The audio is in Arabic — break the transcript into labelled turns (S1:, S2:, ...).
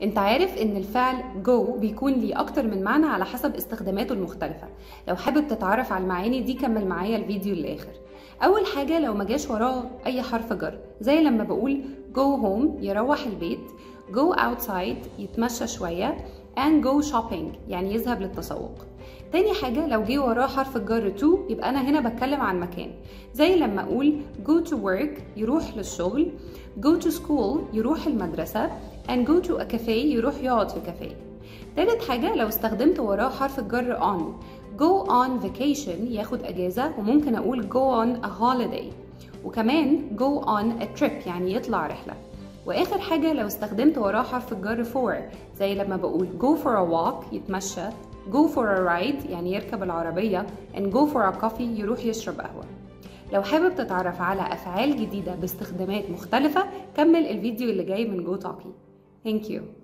S1: انت عارف ان الفعل go بيكون ليه اكتر من معنى على حسب استخداماته المختلفة. لو حابب تتعرف على المعاني دي كمل معايا الفيديو للآخر. اول حاجة لو ما جاش وراه اي حرف جر، زي لما بقول go home يروح البيت، go outside يتمشى شوية، and go shopping يعني يذهب للتسوق. تاني حاجة لو جه وراه حرف الجر to يبقى أنا هنا بتكلم عن مكان، زي لما أقول go to work يروح للشغل، go to school يروح المدرسة، and go to a cafe يروح يقعد في كافيه. تالت حاجة لو استخدمت وراه حرف الجر on، go on vacation ياخد أجازة، وممكن أقول go on a holiday، وكمان go on a trip يعني يطلع رحلة. واخر حاجة لو استخدمت وراه حرف الجر for، زي لما بقول go for a walk يتمشى، go for a ride يعني يركب العربية، and go for a coffee يروح يشرب قهوة. لو حابب تتعرف على أفعال جديدة باستخدامات مختلفة كمل الفيديو اللي جاي من جو توكي. Thank you.